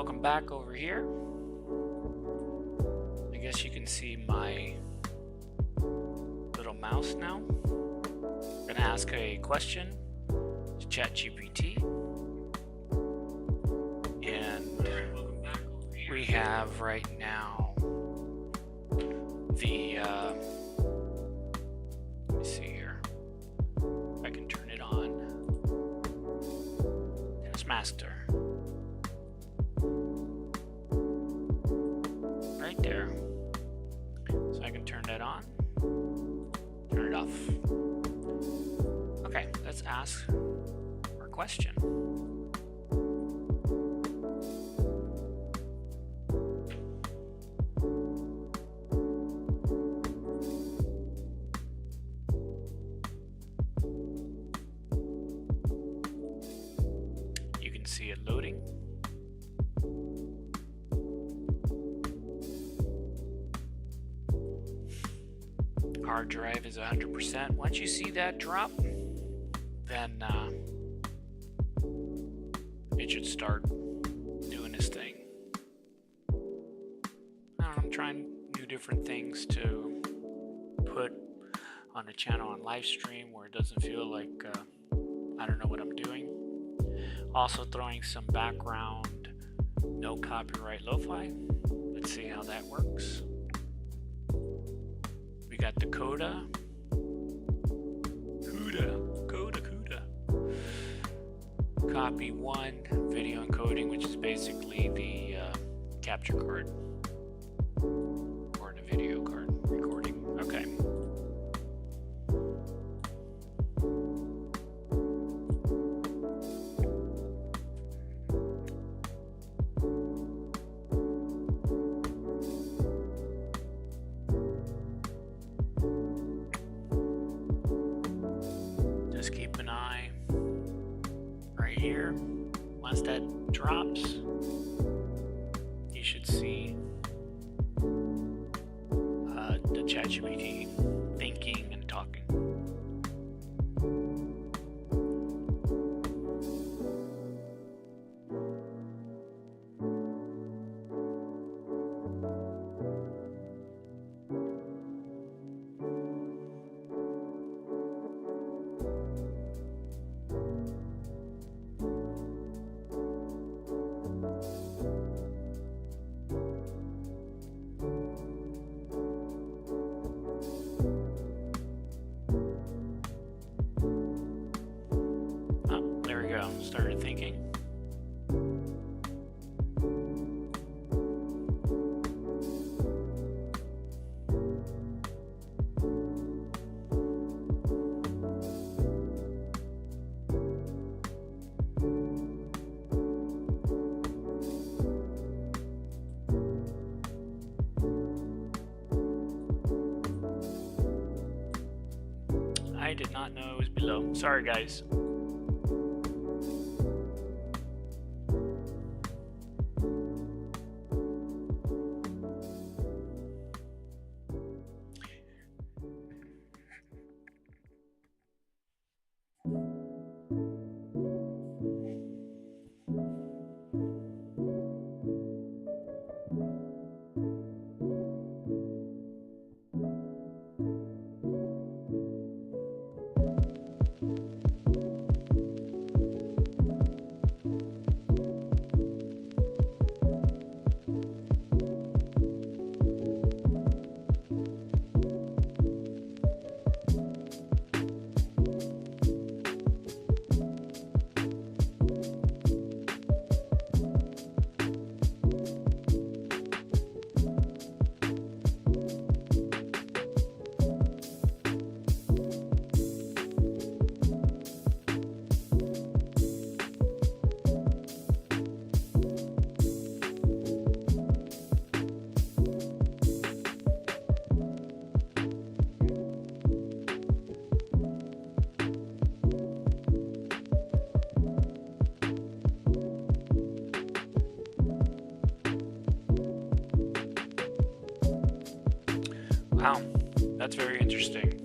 welcome back over here. I guess you can see my little mouse now. I'm going to ask a question to ChatGPT. And we have right now the, let me see here, if I can turn it on, Taskmaster. Right there. So I can turn that on, turn it off. Okay, let's ask our question. You can see it loading. Hard drive is 100%. Once you see that drop, then it should start doing its thing. I'm trying new different things to put on the channel on live stream where it doesn't feel like I don't know what I'm doing. Also throwing some background, no copyright lo-fi. Let's see how that works. We got the CUDA. Copy 1 video encoding, which is basically the capture card or the video card recording. Okay. Just keep an eye right here. Once that drops, you should see the ChatGPT thinking and talking. There we go, started thinking. I did not know it was below. Sorry, guys. Wow, that's very interesting.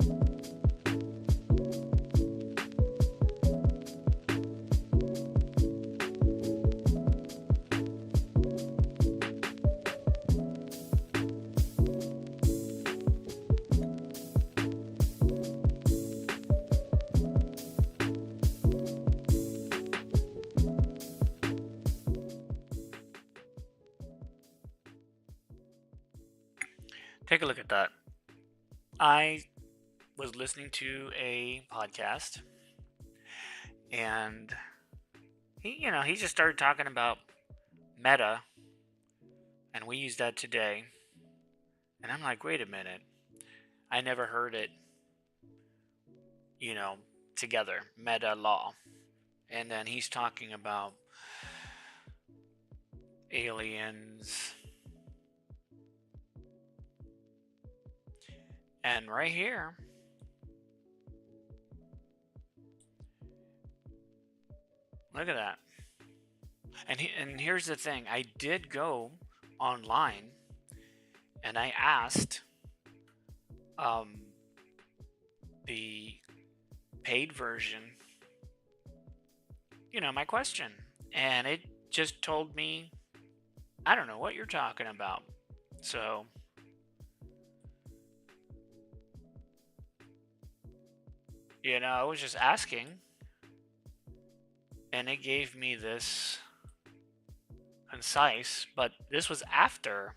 Take a look at that. I was listening to a podcast, and he just started talking about Meta, and we use that today. And I'm like, wait a minute, I never heard it, you know, together, Metalaw. And then he's talking about aliens. And right here, look at that. And here's the thing, I did go online and I asked the paid version, my question. And it just told me, I don't know what you're talking about. So I was just asking, and it gave me this concise, but this was after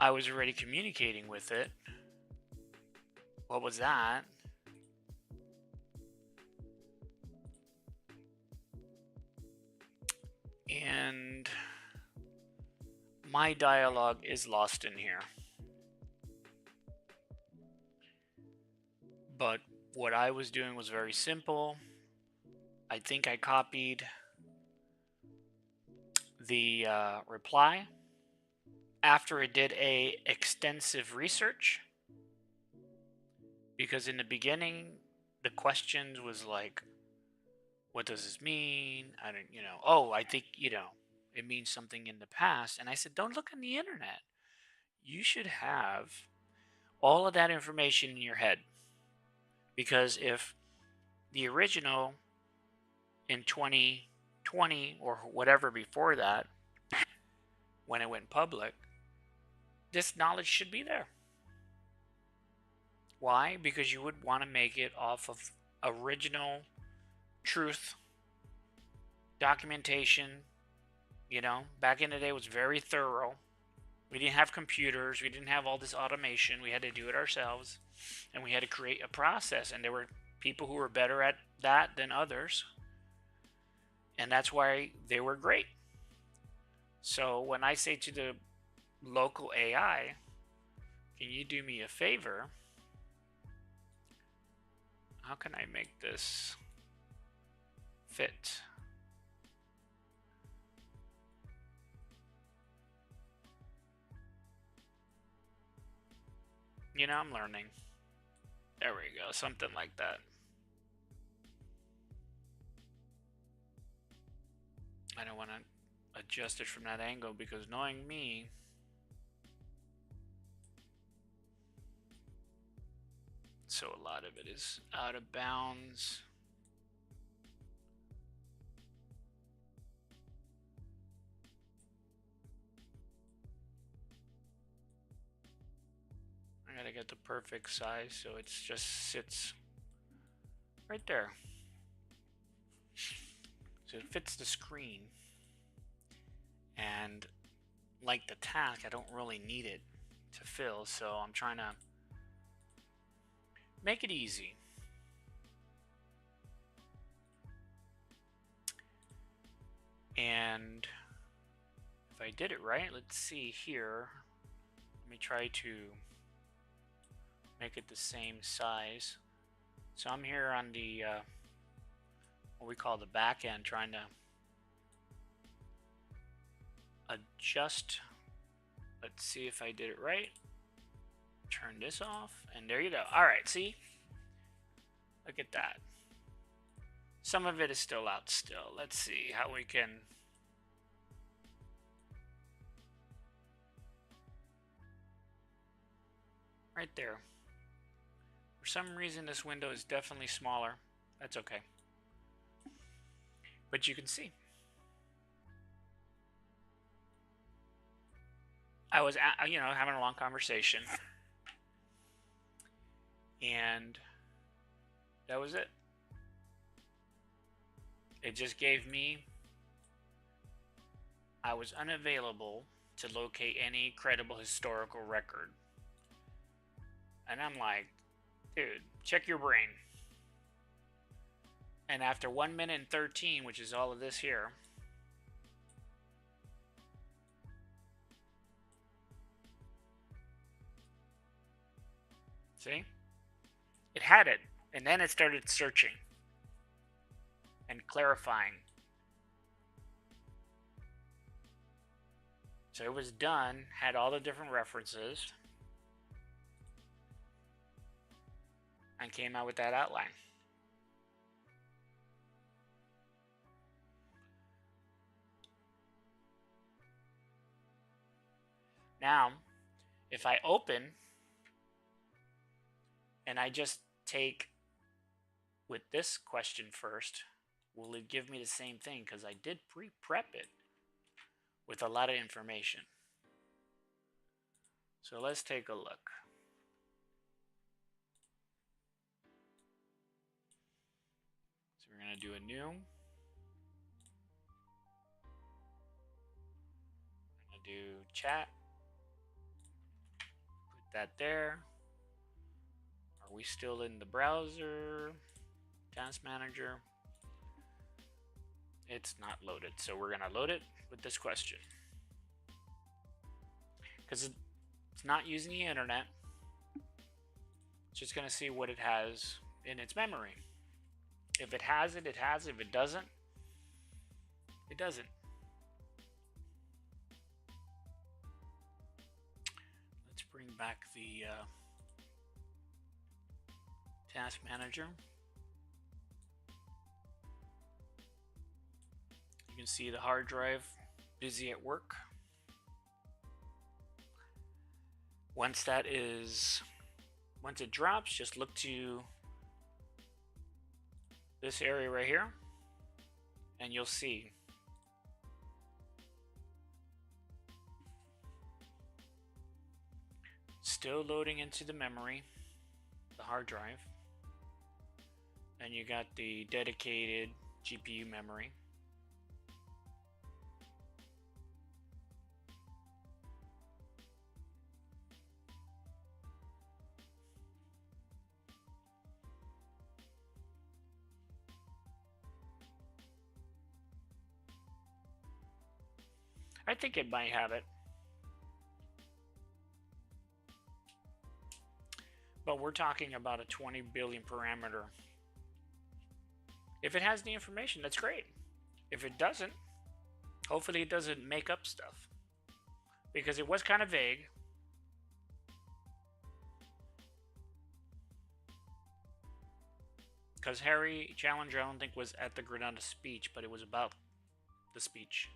I was already communicating with it. What was that? And my dialogue is lost in here. But what I was doing was very simple. I think I copied the reply after it did a extensive research, because in the beginning the questions was like, what does this mean? I don't, I think, it means something in the past. And I said, don't look on the internet. You should have all of that information in your head. Because if the original in 2020 or whatever before that, when it went public, this knowledge should be there. Why? Because you would want to make it off of original truth documentation. Back in the day, it was very thorough. We didn't have computers. We didn't have all this automation. We had to do it ourselves, and we had to create a process. And there were people who were better at that than others, and that's why they were great. So when I say to the local AI, can you do me a favor? How can I make this fit? I'm learning. There we go, something like that. I don't want to adjust it from that angle, because knowing me, so a lot of it is out of bounds. I gotta get the perfect size so it just sits right there. So it fits the screen. And like the task, I don't really need it to fill, so I'm trying to make it easy. And if I did it right, let's see here. Let me try to make it the same size. So I'm here on the what we call the back end, trying to adjust. Let's see if I did it right. Turn this off, and there you go. All right, see? Look at that. Some of it is still out still. Let's see how we can right there. For some reason this window is definitely smaller. That's okay. But you can see. I was having a long conversation, and that was it. It just gave me, I was unavailable to locate any credible historical record. And I'm like, dude, check your brain. And after 1 minute and 13, which is all of this here, see? It had it. And then it started searching and clarifying. So it was done, had all the different references, and came out with that outline. Now, if I open and I just take with this question first, will it give me the same thing? Because I did pre-prep it with a lot of information. So let's take a look. So we're going to do a new. I'm going to do chat. Put that there. Are we still in the browser? Task manager. It's not loaded, so we're going to load it with this question. Because it's not using the internet. It's just going to see what it has in its memory. If it has it, it has it. If it doesn't, it doesn't. Let's bring back the task manager. You can see the hard drive busy at work. Once it drops, just look to this area right here, and you'll see still loading into the memory, the hard drive, and you got the dedicated GPU memory. I think it might have it. But we're talking about a 20 billion parameter. If it has the information, that's great. If it doesn't, hopefully it doesn't make up stuff. Because it was kind of vague. Because Harry Challenger, I don't think, was at the Granada speech, but it was about the speech.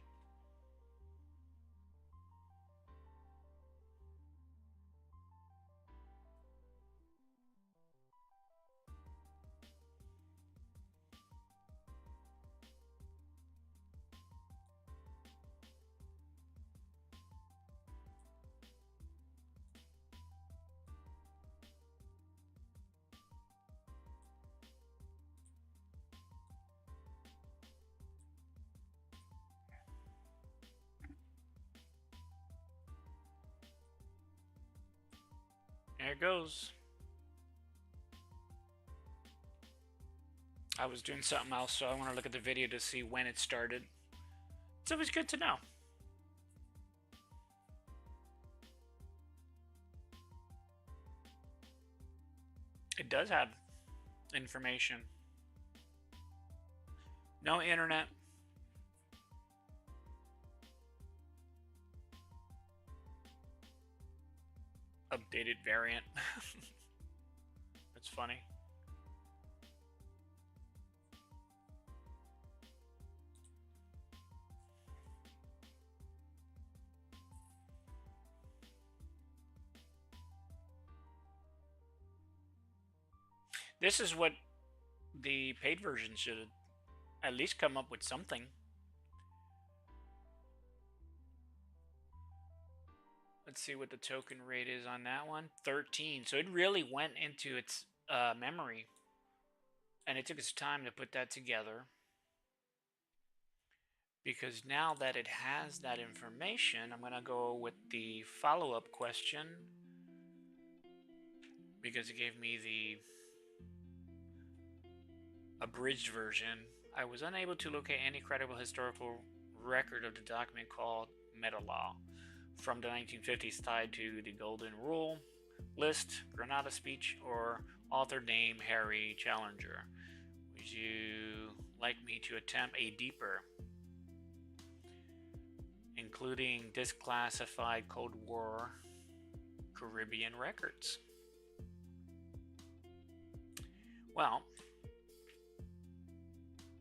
There it goes. I was doing something else, so I want to look at the video to see when it started. It's always good to know. It does have information. No internet. Updated variant. That's funny. This is what the paid version should at least come up with something. Let's see what the token rate is on that one. 13. So it really went into its memory. And it took its time to put that together. because now that it has that information, I'm going to go with the follow-up question, because it gave me the abridged version. I was unable to locate any credible historical record of the document called Metalaw from the 1950s tied to the Golden Rule list, Granada speech, or author name Harry Challenger. Would you like me to attempt a deeper, including disclassified Cold War Caribbean records? Well,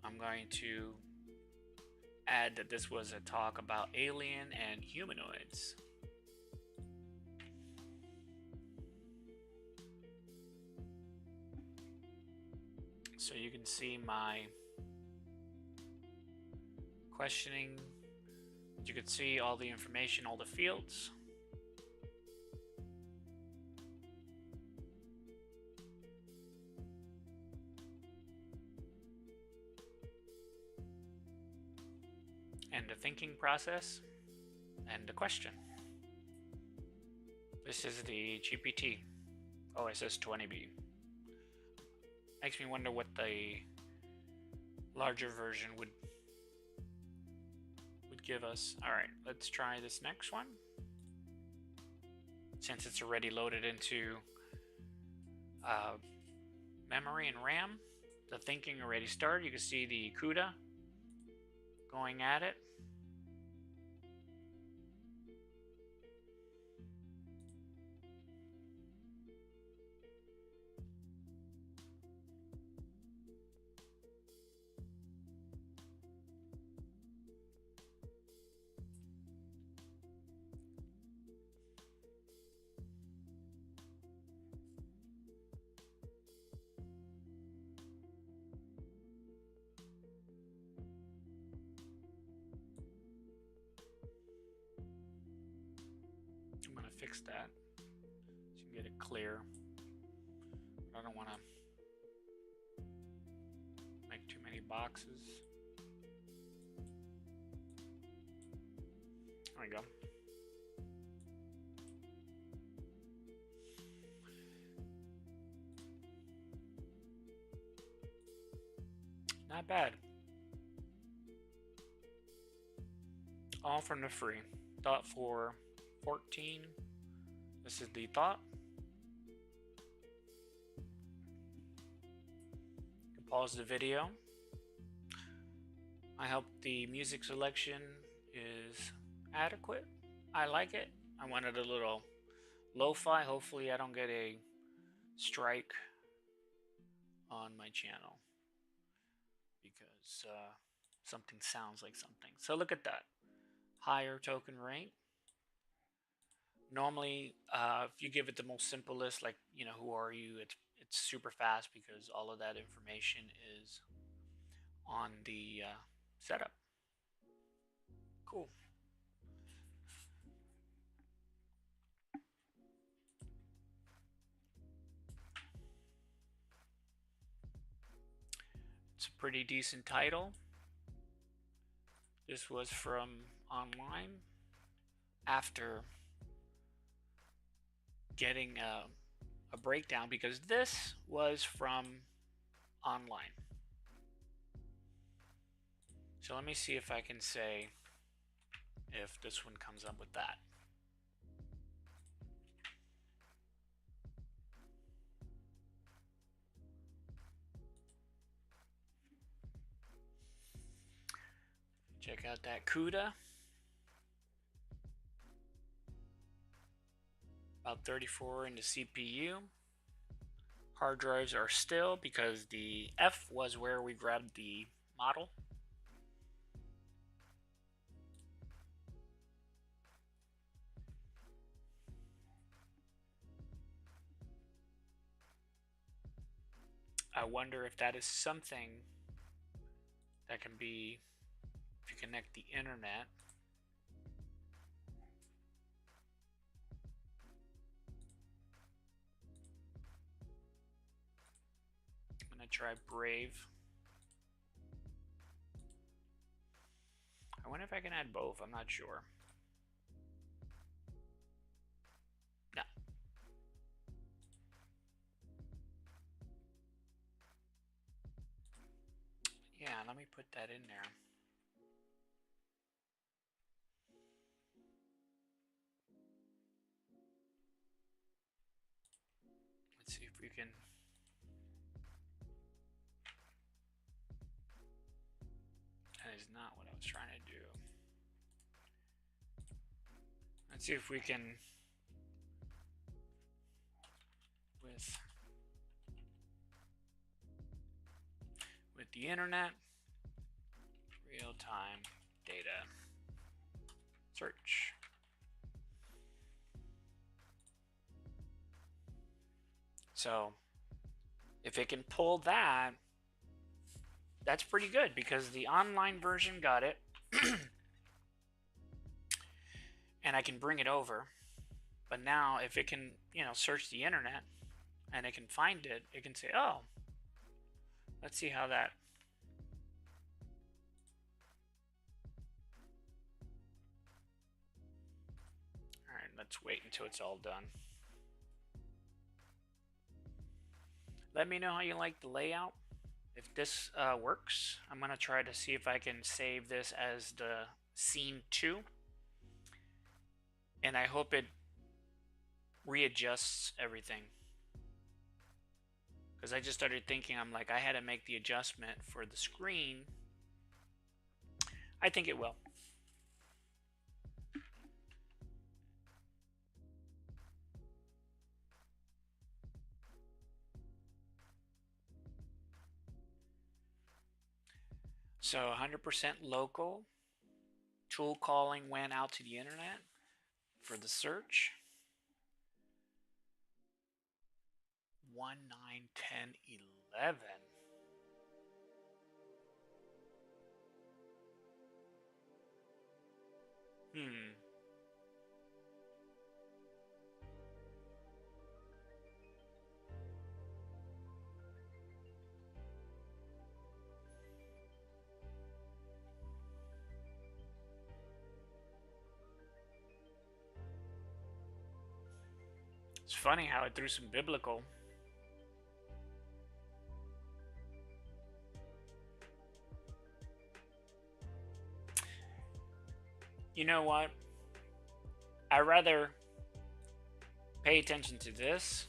I'm going to add that this was a talk about alien and humanoids. So you can see my questioning. You can see all the information, all the fields. And the thinking process and the question. This is the GPT OSS 20B. Makes me wonder what the larger version would give us. All right, let's try this next one. Since it's already loaded into memory and RAM, the thinking already started. You can see the CUDA going at it. I'm going to fix that so you can get it clear. I don't want to make too many boxes. There we go. Not bad. All from the free. Thought for 14. This is the thought. You can pause the video. I hope the music selection is adequate. I like it. I wanted a little lo-fi. Hopefully I don't get a strike on my channel because something sounds like something. So look at that. Higher token rate. Normally, if you give it the most simplest, like, you know, who are you, it's super fast because all of that information is on the setup. Cool. It's a pretty decent title. This was from online after getting a breakdown, because this was from online. So let me see if I can say if this one comes up with that. Check out that CUDA. About 34 in the CPU. Hard drives are still, because the F was where we grabbed the model. I wonder if that is something that can be, if you connect the internet. I'm gonna try Brave. wonder if I can add both. I'm not sure. No. Yeah, let me put that in there. Let's see if we can. That is not what I was trying to do. Let's see if we can, with the internet, real-time data search. So if it can pull that, that's pretty good, because the online version got it and I can bring it over. But now if it can, search the internet and it can find it, it can say, oh, let's see how that. All right, let's wait until it's all done. Let me know how you like the layout. If this works, I'm going to try to see if I can save this as the scene 2. And I hope it readjusts everything. Because I just started thinking, I'm like, I had to make the adjustment for the screen. I think it will. So 100% local. Tool calling went out to the internet for the search. 1, 9, 10, 11. It's funny how it threw some biblical. You know what? I'd rather pay attention to this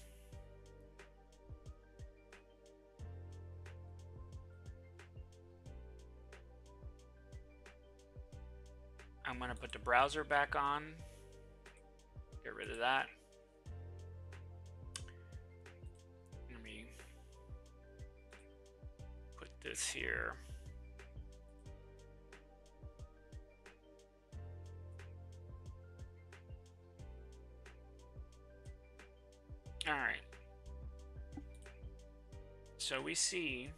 I'm going to put the browser back on. Get rid of that. Let me put this here. All right. So we see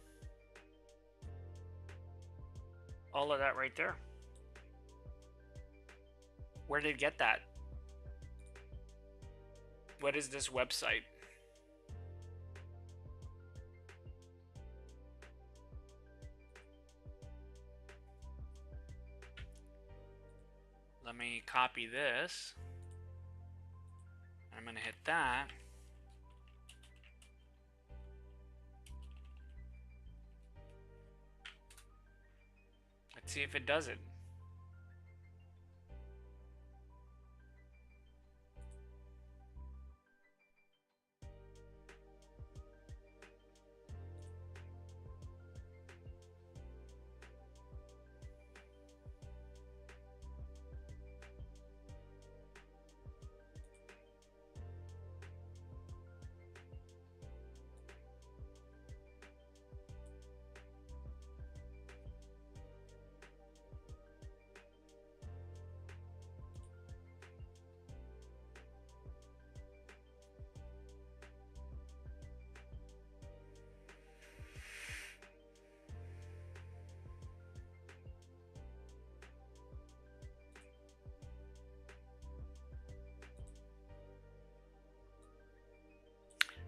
all of that right there. Where did it get that? What is this website? Let me copy this. I'm going to hit that. Let's see if it does it.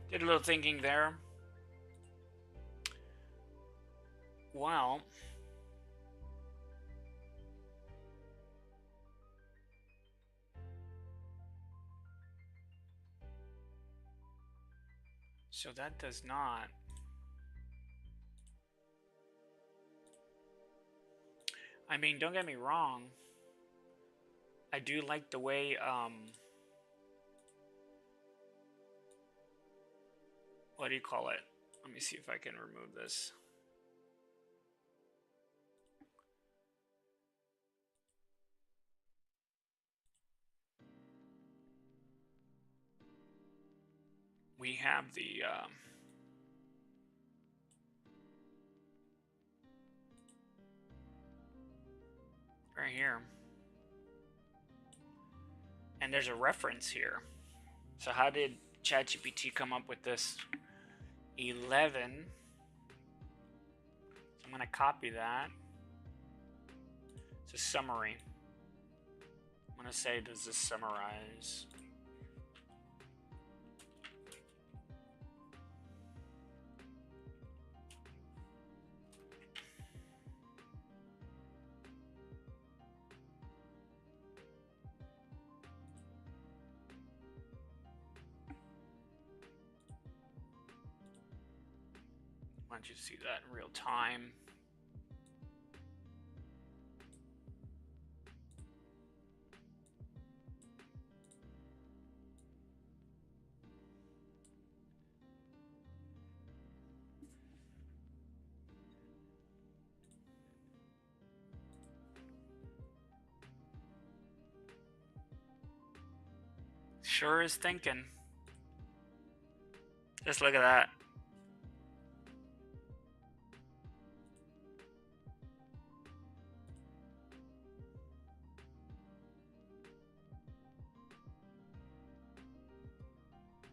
Did a little thinking there. Well, So that does not. I mean, don't get me wrong. I do like the way, what do you call it? Let me see if I can remove this. We have the, right here. And there's a reference here. So how did ChatGPT come up with this 11? So I'm going to copy that. It's a summary. I'm going to say, does this summarize? I want you to see that in real time. Sure is thinking. Just look at that.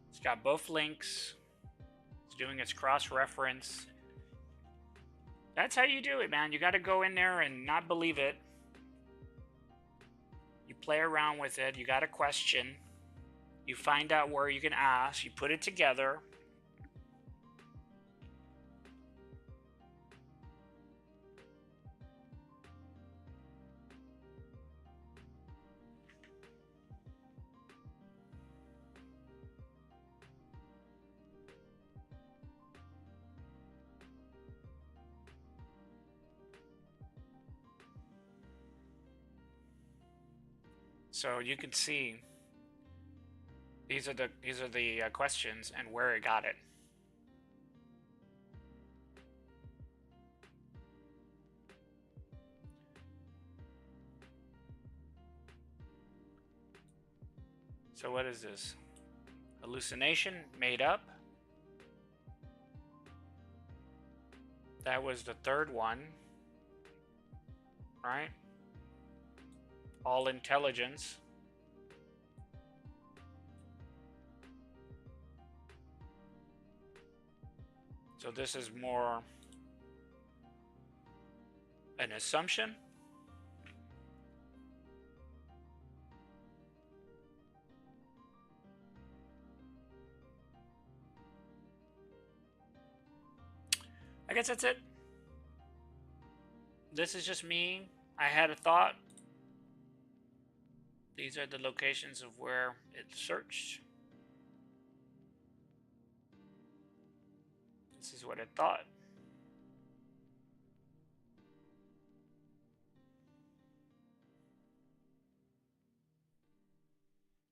It's got both links. It's doing its cross-reference. That's how you do it, man. You got to go in there and not believe it. You play around with it. You got a question. You find out where you can ask. You put it together. So you can see these are the questions and where it got it. So what is this? Hallucination, made up. That was the third one, right? All intelligence. So this is more an assumption. I guess that's it. This is just me. I had a thought. These are the locations of where it searched. This is what it thought.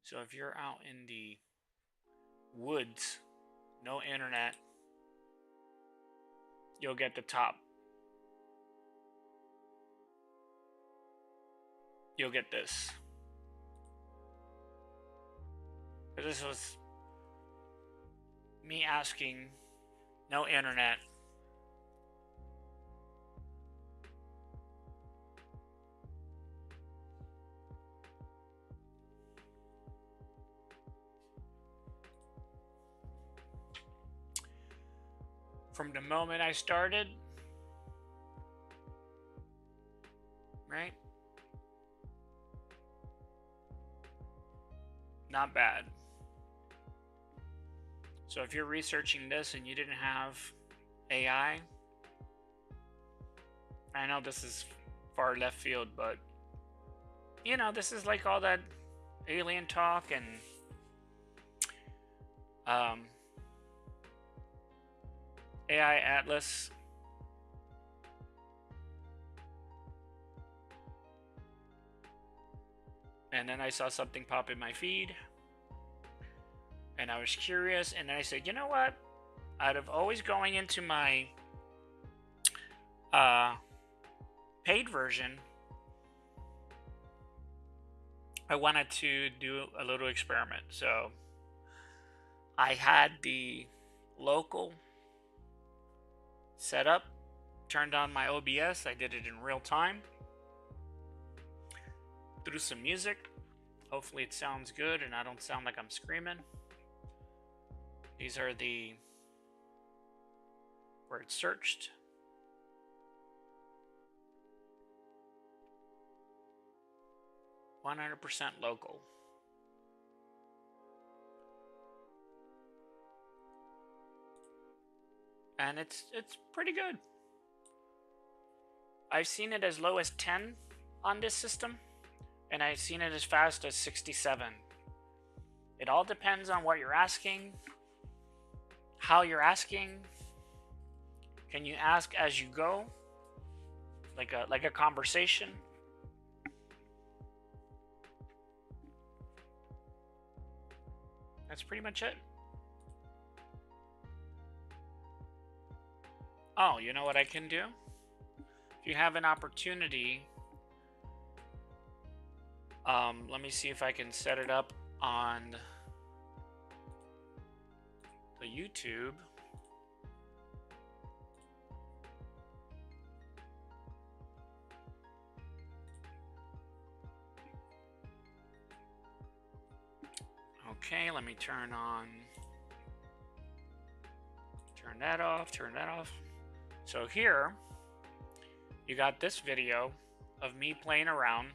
So if you're out in the woods, no internet, you'll get the top. You'll get this. This was me asking, no internet. From the moment I started, right? Not bad. So if you're researching this and you didn't have AI, I know this is far left field, but you know, this is like all that alien talk and AI Atlas. And then I saw something pop in my feed, and I was curious, and then I said, you know what? Out of always going into my paid version, I wanted to do a little experiment. So I had the local set up, turned on my OBS. I did it in real time, threw some music. Hopefully it sounds good and I don't sound like I'm screaming. These are the words searched. "100% local." And it's pretty good. I've seen it as low as 10 on this system, and I've seen it as fast as 67. It all depends on what you're asking, how you're asking. Can you ask as you go, like a conversation? That's pretty much it. Oh, you know what I can do? If you have an opportunity, let me see if I can set it up on the YouTube. Okay, let me turn that off, turn that off. So here, you got this video of me playing around,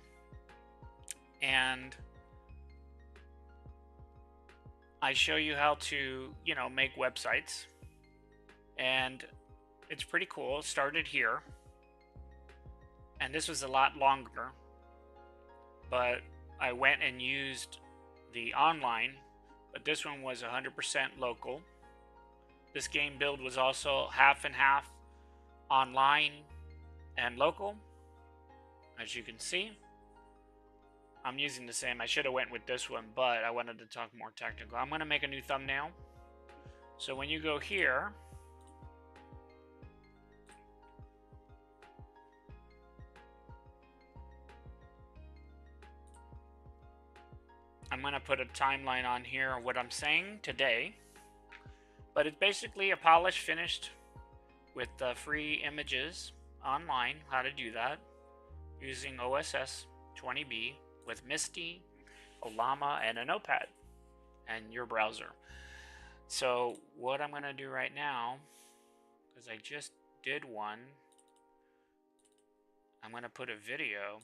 and I show you how to, make websites, and it's pretty cool. It started here, and this was a lot longer, but I went and used the online, but this one was 100% local. This game build was also half and half online and local. As you can see, I'm using the same. I should have went with this one, but I wanted to talk more technical. I'm going to make a new thumbnail. So when you go here, I'm going to put a timeline on here of what I'm saying today. But it's basically a polished, finished with free images online. How to do that using OSS 20B with Misty, OLLAMA, and a notepad and your browser. So what I'm going to do right now, because I just did one, I'm going to put a video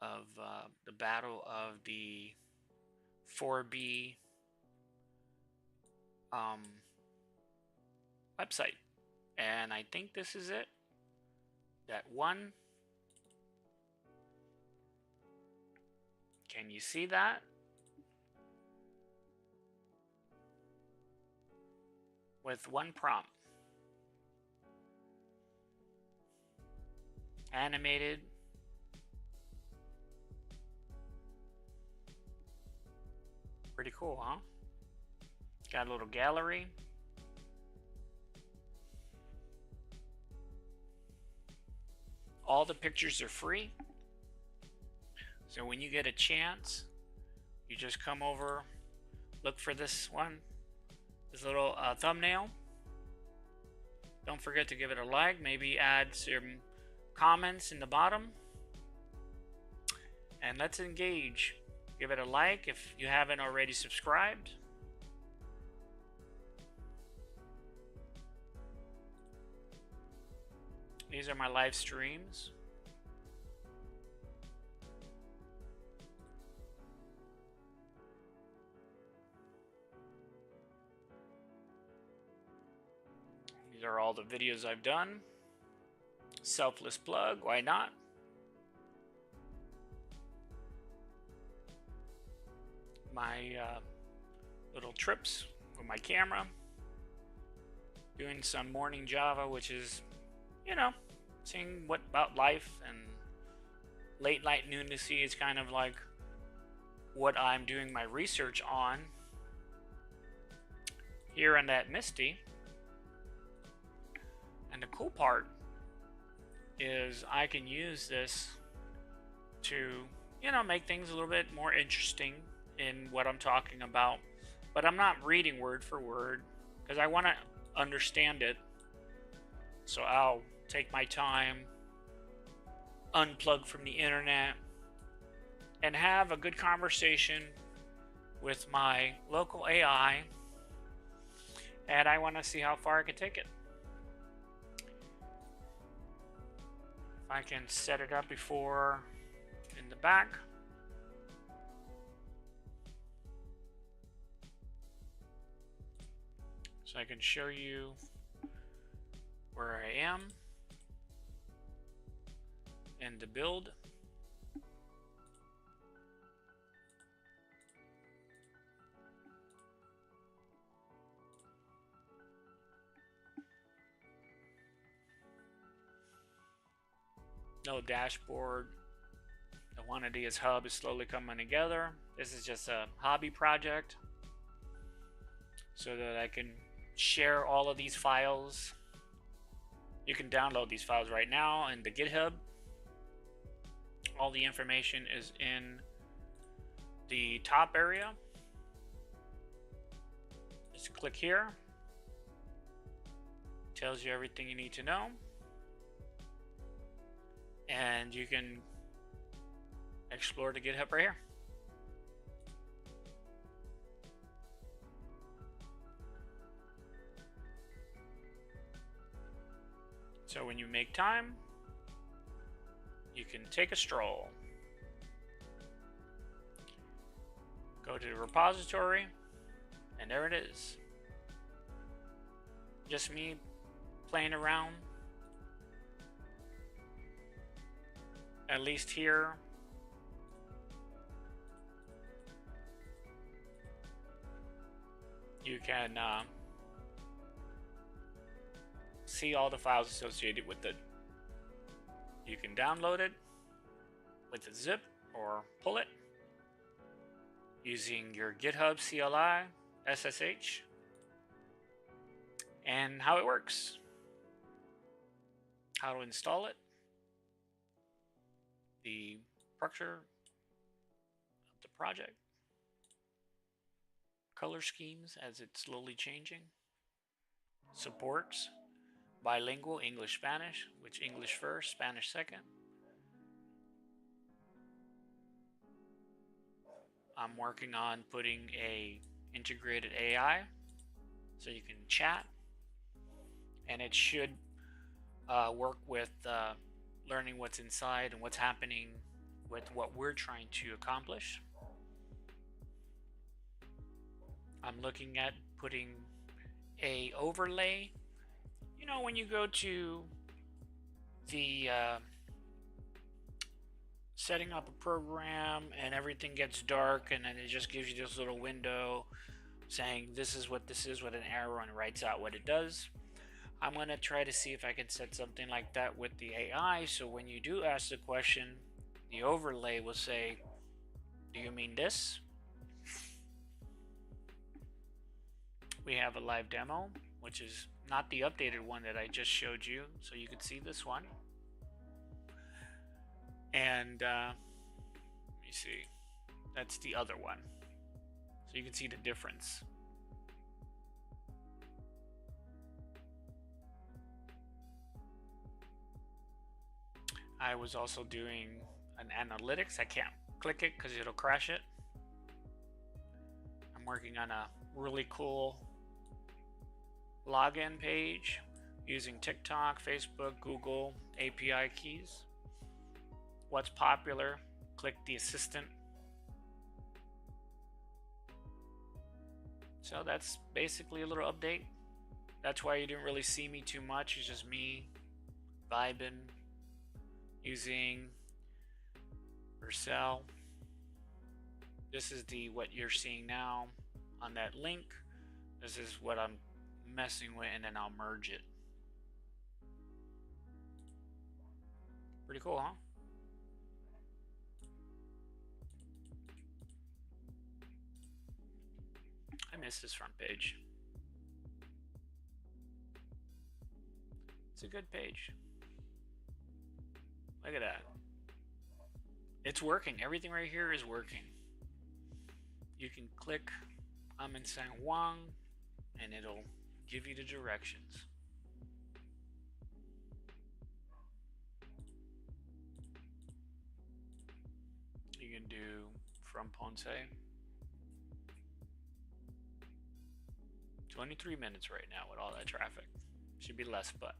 of the battle of the 4B website, and I think this is it. That one. Can you see that? With one prompt. Animated. Pretty cool, huh? Got a little gallery. All the pictures are free. So when you get a chance, you just come over, look for this one, this little thumbnail. Don't forget to give it a like, maybe add some comments in the bottom. And let's engage. Give it a like if you haven't already subscribed. These are my live streams. These are all the videos I've done. Selfless plug, why not? My little trips with my camera. doing some morning Java, which is, you know, seeing what about life, and late night lunacy is kind of like what I'm doing my research on here in that Misty. And the cool part is I can use this to, you know, make things a little bit more interesting in what I'm talking about. But I'm not reading word for word because I want to understand it. So I'll take my time, unplug from the internet, and have a good conversation with my local AI. And I want to see how far I can take it. If I can set it up before in the back. So I can show you where I am in the build. No dashboard. The Wannadia's hub is slowly coming together. This is just a hobby project so that I can share all of these files. You can download these files right now in the GitHub. All the information is in the top area. Just click here. Tells you everything you need to know. And you can explore the GitHub right here. So when you make time, you can take a stroll. Go to the repository, and there it is. Just me playing around. At least here, you can see all the files associated with it. You can download it with a zip or pull it using your GitHub CLI SSH, and how it works, how to install it, the structure of the project, color schemes as it's slowly changing, supports bilingual English-Spanish, which English first, Spanish second. I'm working on putting a integrated AI so you can chat, and it should work with learning what's inside and what's happening with what we're trying to accomplish. I'm looking at putting a overlay. You know, when you go to the setting up a program and everything gets dark, and then it just gives you this little window saying this is what this is with an arrow, and writes out what it does. I'm going to try to see if I can set something like that with the AI, so when you do ask the question, the overlay will say, do you mean this? We have a live demo, which is not the updated one that I just showed you, so you can see this one. And let me see, that's the other one, so you can see the difference. I was also doing an analytics. I can't click it because it'll crash it. I'm working on a really cool login page using TikTok, Facebook, Google API keys. What's popular? Click the assistant. So that's basically a little update. That's why you didn't really see me too much. It's just me vibing, using Vercel. This is what you're seeing now on that link. This is what I'm messing with, and then I'll merge it. Pretty cool, huh? I missed this front page. It's a good page. Look at that. It's working. Everything right here is working. You can click I'm in San Juan and it'll give you the directions. You can do from Ponce. 23 minutes right now with all that traffic. Should be less, but.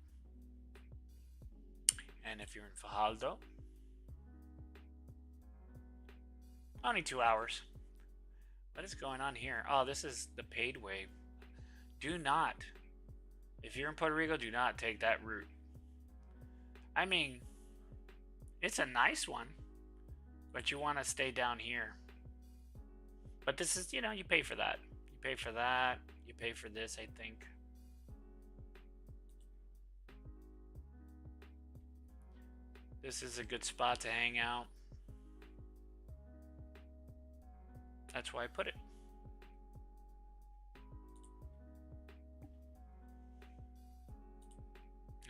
And if you're in Fajardo, only 2 hours. What is going on here? Oh, this is the paid way. Do not, if you're in Puerto Rico, do not take that route. I mean, it's a nice one, but you want to stay down here. But this is, you know, you pay for that. You pay for that. You pay for this, I think. This is a good spot to hang out. That's why I put it.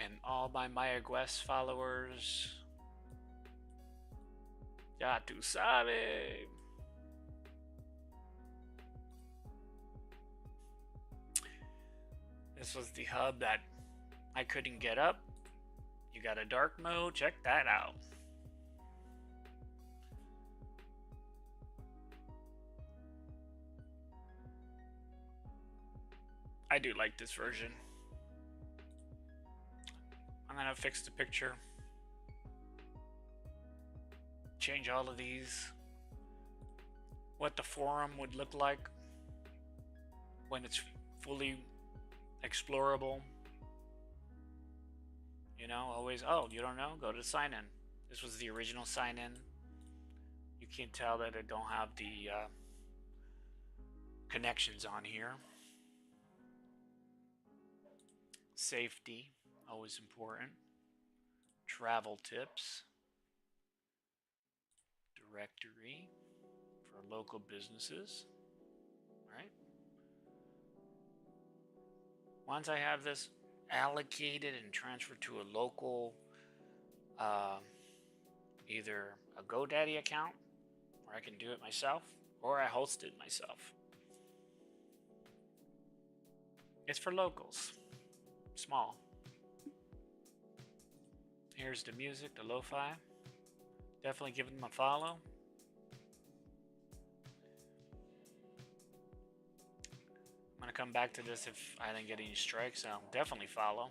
And all my Maya Guest followers, ya tú sabes. This was the hub that I couldn't get up. You got a dark mode, check that out. I do like this version. I'm gonna fix the picture. Change all of these. What the forum would look like when it's fully explorable. You know, always, oh, you don't know? Go to sign in. This was the original sign in. You can tell that I don't have the connections on here. Safety, always important. Travel tips. Directory for local businesses. Right? Once I have this allocated and transferred to a local, either a GoDaddy account, where I can do it myself, or I host it myself. It's for locals, small. Here's the music, the lo-fi. Definitely give them a follow. I'm gonna come back to this if I didn't get any strikes. I'll definitely follow.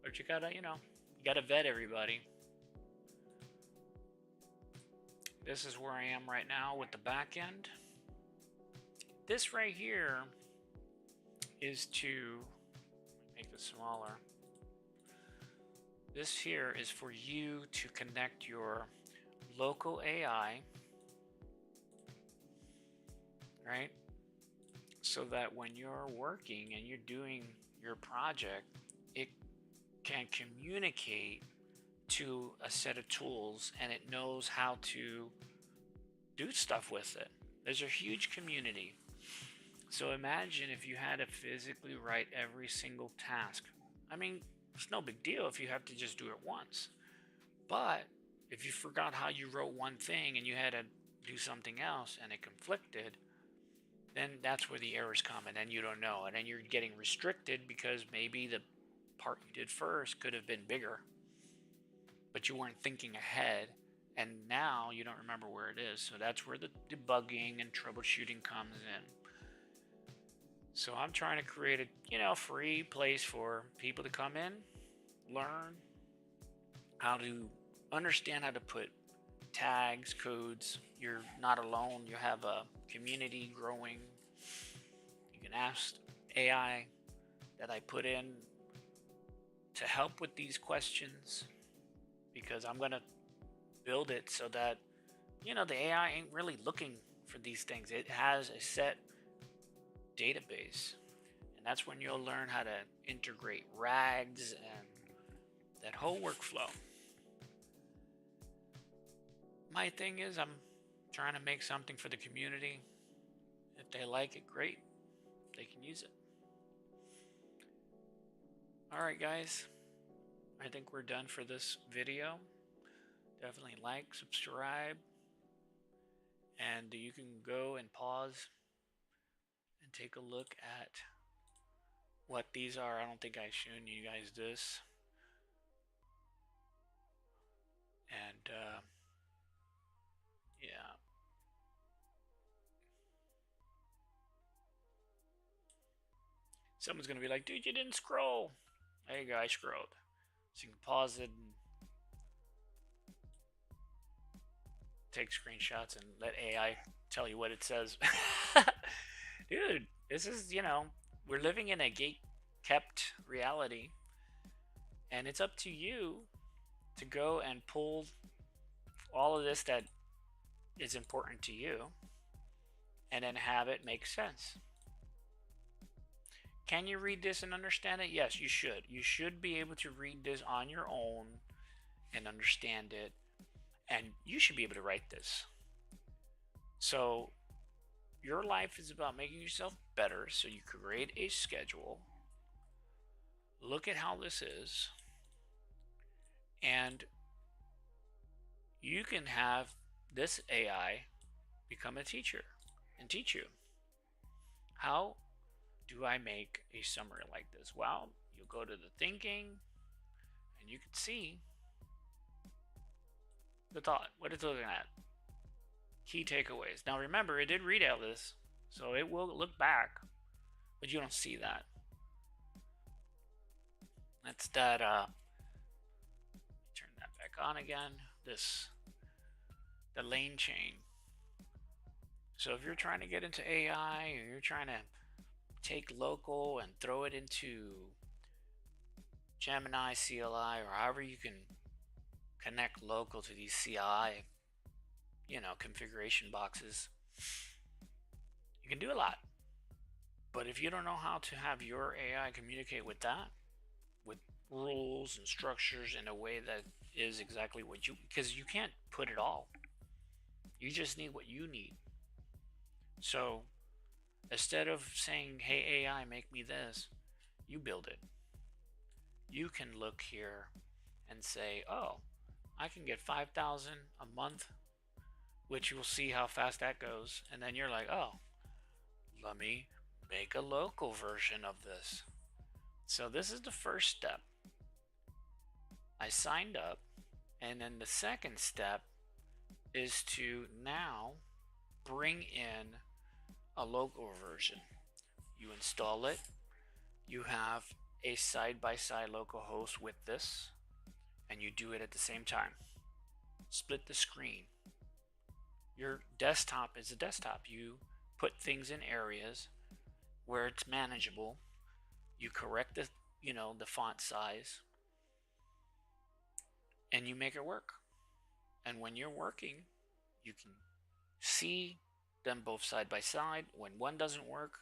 But you gotta, you know, you gotta vet everybody. This is where I am right now with the back end. This right here is to make it smaller. This here is for you to connect your local AI, right? So that when you're working and you're doing your project, it can communicate to a set of tools and it knows how to do stuff with it. There's a huge community. So imagine if you had to physically write every single task. I mean, it's no big deal if you have to just do it once. But if you forgot how you wrote one thing and you had to do something else and it conflicted, then that's where the errors come, and then you don't know. And then you're getting restricted because maybe the part you did first could have been bigger, but you weren't thinking ahead, and now you don't remember where it is. So that's where the debugging and troubleshooting comes in. So I'm trying to create a, you know, free place for people to come in, learn how to understand how to put tags, codes. You're not alone. You have a community growing. You can ask AI that I put in to help with these questions, because I'm going to build it so that, you know, the AI ain't really looking for these things. It has a set database. And that's when you'll learn how to integrate RAGs and that whole workflow. My thing is, I'm trying to make something for the community. If they like it, great. They can use it. Alright guys, I think we're done for this video. Definitely like, subscribe, and you can go and pause and take a look at what these are. I don't think I've shown you guys this. And yeah. Someone's gonna be like, dude, you didn't scroll. There you go, I scrolled. So you can pause it and take screenshots and let AI tell you what it says. Dude, this is, we're living in a gate-kept reality, and it's up to you to go and pull all of this that is important to you and then have it make sense. Can you read this and understand it? Yes, you should. You should be able to read this on your own and understand it, and you should be able to write this. So your life is about making yourself better, so you create a schedule, look at how this is, and you can have this AI become a teacher and teach you. How do I make a summary like this? Well, you go to the thinking and you can see the thought, what it's looking at. Key takeaways. Now remember, it did read out this, so it will look back, but you don't see that. That's that, turn that back on again. The lane chain. So if you're trying to get into AI, or you're trying to take local and throw it into Gemini, CLI, or however you can connect local to these CLI, configuration boxes, you can do a lot. But if you don't know how to have your AI communicate with that, with rules and structures in a way that is exactly what because you can't put it all. You just need what you need. So instead of saying, hey AI, make me this, you build it. You can look here and say, oh, I can get 5,000 a month, which you will see how fast that goes. And then you're like, oh, let me make a local version of this. So this is the first step. I signed up, and then the second step is to now bring in a local version. You install it. You have a side-by-side localhost with this, and you do it at the same time. Split the screen. Your desktop is a desktop. You put things in areas where it's manageable. You correct the font size, and you make it work. And when you're working, you can see them both side by side. When one doesn't work,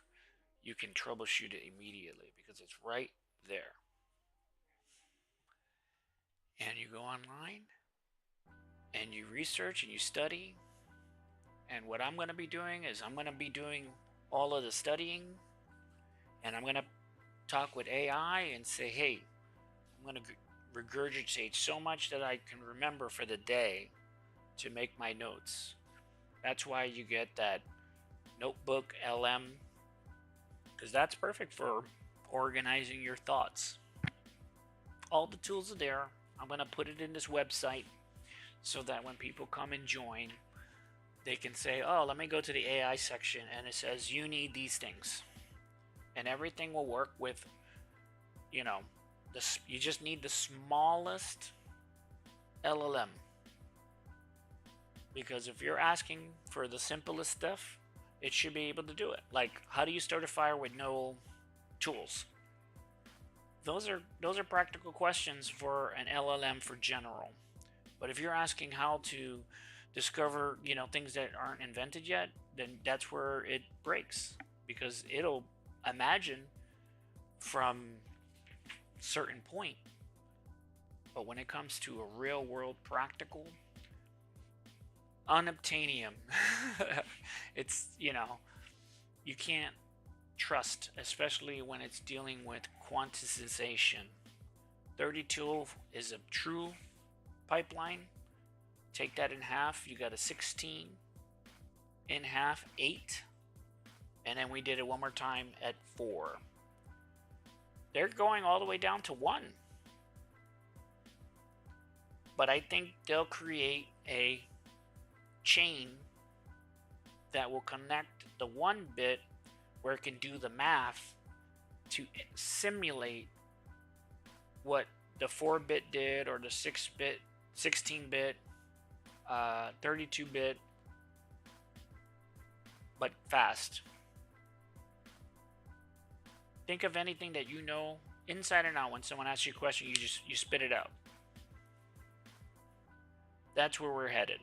you can troubleshoot it immediately because it's right there. And you go online and you research and you study. And what I'm going to be doing is I'm going to be doing all of the studying, and I'm going to talk with AI and say, hey, I'm going to regurgitate so much that I can remember for the day to make my notes. That's why you get that notebook LM, because that's perfect for organizing your thoughts. All the tools are there. I'm going to put it in this website so that when people come and join, they can say, oh, let me go to the AI section, and it says you need these things. And everything will work with, you just need the smallest LLM. Because if you're asking for the simplest stuff, it should be able to do it. Like, how do you start a fire with no tools? Those are practical questions for an LLM for general. But if you're asking how to discover, things that aren't invented yet, then that's where it breaks, because it'll imagine from certain point. But when it comes to a real world practical, unobtainium, it's, you can't trust, especially when it's dealing with quantization. 32 is a true pipeline. Take that in half, you got a 16. In half, 8. And then we did it one more time at 4. They're going all the way down to 1. But I think they'll create a chain that will connect the 1 bit where it can do the math to simulate what the 4-bit did, or the 6-bit, 16-bit, 32-bit, but fast. Think of anything that you know inside and out. When someone asks you a question, you spit it out. That's where we're headed.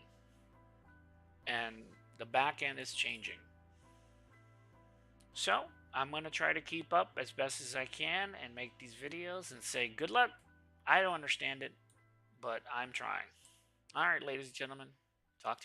And the back end is changing. So I'm going to try to keep up as best as I can and make these videos and say good luck. I don't understand it, but I'm trying. All right, ladies and gentlemen, talk to you.